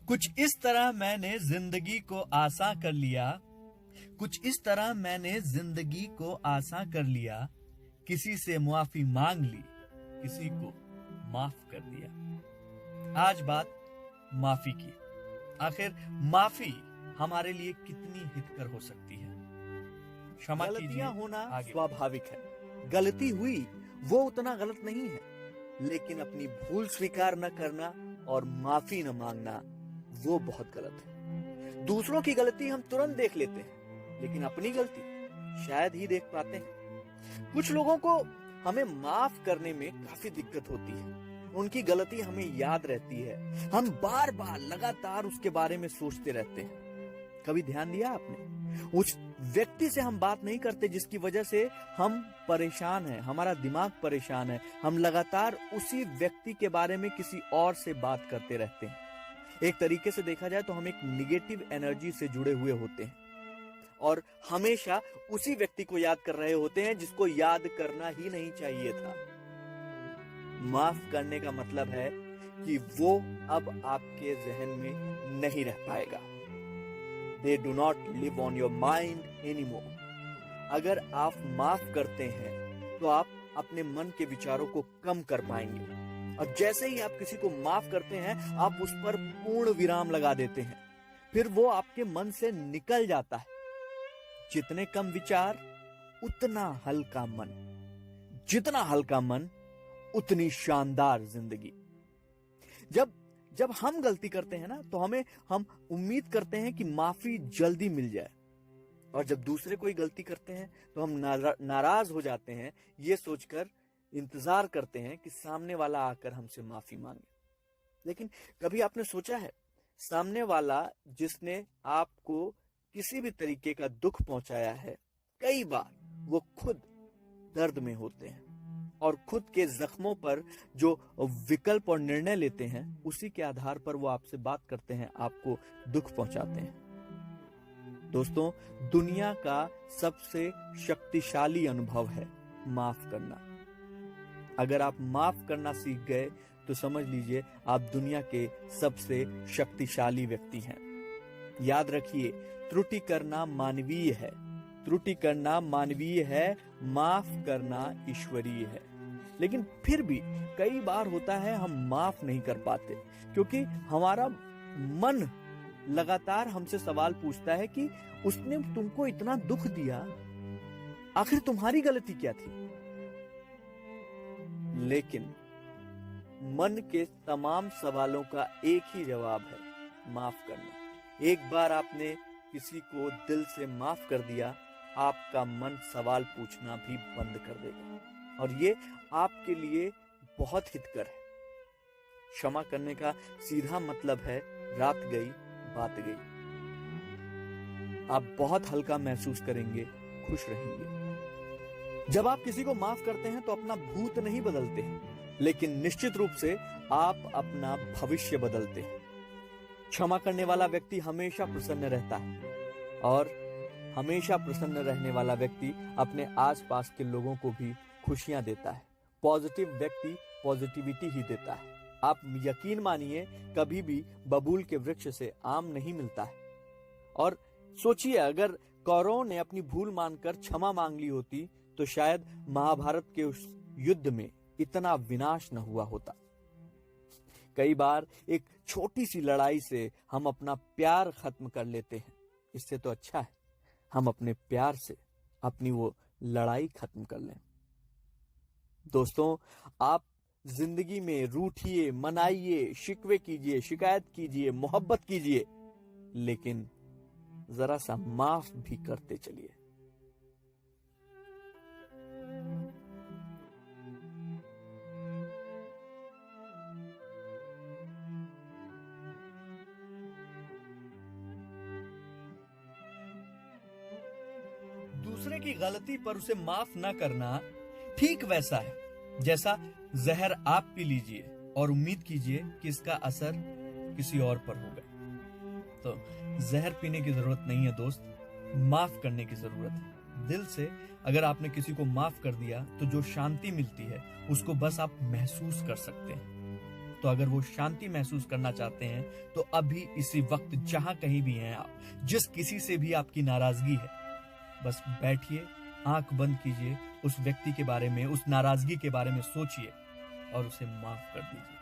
कुछ इस तरह मैंने जिंदगी को आसान कर लिया, कुछ इस तरह मैंने जिंदगी को आसान कर लिया, किसी से मुआफी मांग ली, किसी को माफ कर दिया। आज बात माफी की। आखिर माफी हमारे लिए कितनी हितकर हो सकती है? क्षमा कीजिए, गलतियां होना आगे स्वाभाविक है। गलती हुई वो उतना गलत नहीं है, लेकिन अपनी भूल स्वीकार न करना और माफी न मांगना वो बहुत गलत है। दूसरों की गलती हम तुरंत देख लेते हैं, लेकिन अपनी गलती शायद ही देख पाते हैं। कुछ लोगों को हमें माफ करने में काफी दिक्कत होती है। उनकी गलती हमें याद रहती है, हम बार बार लगातार उसके बारे में सोचते रहते हैं। कभी ध्यान दिया आपने? उस व्यक्ति से हम बात नहीं करते जिसकी वजह से हम परेशान हैं, हमारा दिमाग परेशान है। हम लगातार उसी व्यक्ति के बारे में किसी और से बात करते रहते हैं। एक तरीके से देखा जाए तो हम एक निगेटिव एनर्जी से जुड़े हुए होते हैं और हमेशा उसी व्यक्ति को याद कर रहे होते हैं जिसको याद करना ही नहीं चाहिए था। माफ करने का मतलब है कि वो अब आपके जहन में नहीं रह पाएगा। They do not live on your mind anymore. अगर आप माफ करते हैं तो आप अपने मन के विचारों को कम कर पाएंगे, और जैसे ही आप किसी को माफ करते हैं आप उस पर पूर्ण विराम लगा देते हैं, फिर वो आपके मन से निकल जाता है। जितने कम विचार उतना हल्का मन, जितना हल्का मन उतनी शानदार जिंदगी। जब हम गलती करते हैं ना तो हम उम्मीद करते हैं कि माफी जल्दी मिल जाए, और जब दूसरे कोई गलती करते हैं तो हम नाराज हो जाते हैं, ये सोचकर इंतजार करते हैं कि सामने वाला आकर हमसे माफी मांगे। लेकिन कभी आपने सोचा है, सामने वाला जिसने आपको किसी भी तरीके का दुख पहुंचाया है, कई बार वो खुद दर्द में होते हैं और खुद के जख्मों पर जो विकल्प और निर्णय लेते हैं उसी के आधार पर वो आपसे बात करते हैं, आपको दुख पहुंचाते हैं। दोस्तों, दुनिया का सबसे शक्तिशाली अनुभव है माफ करना। अगर आप माफ करना सीख गए तो समझ लीजिए आप दुनिया के सबसे शक्तिशाली व्यक्ति हैं। याद रखिए, त्रुटि करना मानवीय है, त्रुटि करना मानवीय है, माफ करना ईश्वरीय है। लेकिन फिर भी कई बार होता है हम माफ नहीं कर पाते, क्योंकि हमारा मन लगातार हमसे सवाल पूछता है कि उसने तुमको इतना दुख दिया, आखिर तुम्हारी गलती क्या थी? लेकिन मन के तमाम सवालों का एक ही जवाब है, माफ करना। एक बार आपने किसी को दिल से माफ कर दिया, आपका मन सवाल पूछना भी बंद कर देगा, और ये आपके लिए बहुत हितकर है। क्षमा करने का सीधा मतलब है रात गई बात गई। आप बहुत हल्का महसूस करेंगे, खुश रहेंगे। जब आप किसी को माफ करते हैं तो अपना भूत नहीं बदलते हैं, लेकिन निश्चित रूप से आप अपना भविष्य बदलते हैं। क्षमा करने वाला व्यक्ति हमेशा प्रसन्न रहता है, और हमेशा प्रसन्न रहने वाला व्यक्ति अपने आसपास के लोगों को भी खुशियां देता है। पॉजिटिव व्यक्ति पॉजिटिविटी ही देता है। आप यकीन मानिए, कभी भी बबूल के वृक्ष से आम नहीं मिलता है। और सोचिए, अगर कौरवों ने अपनी भूल मानकर क्षमा मांग ली होती तो शायद महाभारत के उस युद्ध में इतना विनाश न हुआ होता। कई बार एक छोटी सी लड़ाई से हम अपना प्यार खत्म कर लेते हैं। इससे तो अच्छा है हम अपने प्यार से अपनी वो लड़ाई खत्म कर लें। दोस्तों, आप जिंदगी में रूठिए, मनाइए, शिकवे कीजिए, शिकायत कीजिए, मोहब्बत कीजिए, लेकिन जरा सा माफ भी करते चलिए। दूसरे की गलती पर उसे माफ न करना ठीक वैसा है जैसा जहर आप पी लीजिए और उम्मीद कीजिए कि इसका असर किसी और पर होगा। तो जहर पीने की जरूरत नहीं है दोस्त, माफ करने की जरूरत है। दिल से अगर आपने किसी को माफ कर दिया तो जो शांति मिलती है उसको बस आप महसूस कर सकते हैं। तो अगर वो शांति महसूस करना चाहते हैं तो अभी इसी वक्त जहां कहीं भी हैं आप, जिस किसी से भी आपकी नाराजगी है, बस बैठिए, आंख बंद कीजिए, उस व्यक्ति के बारे में, उस नाराजगी के बारे में सोचिए और उसे माफ कर दीजिए।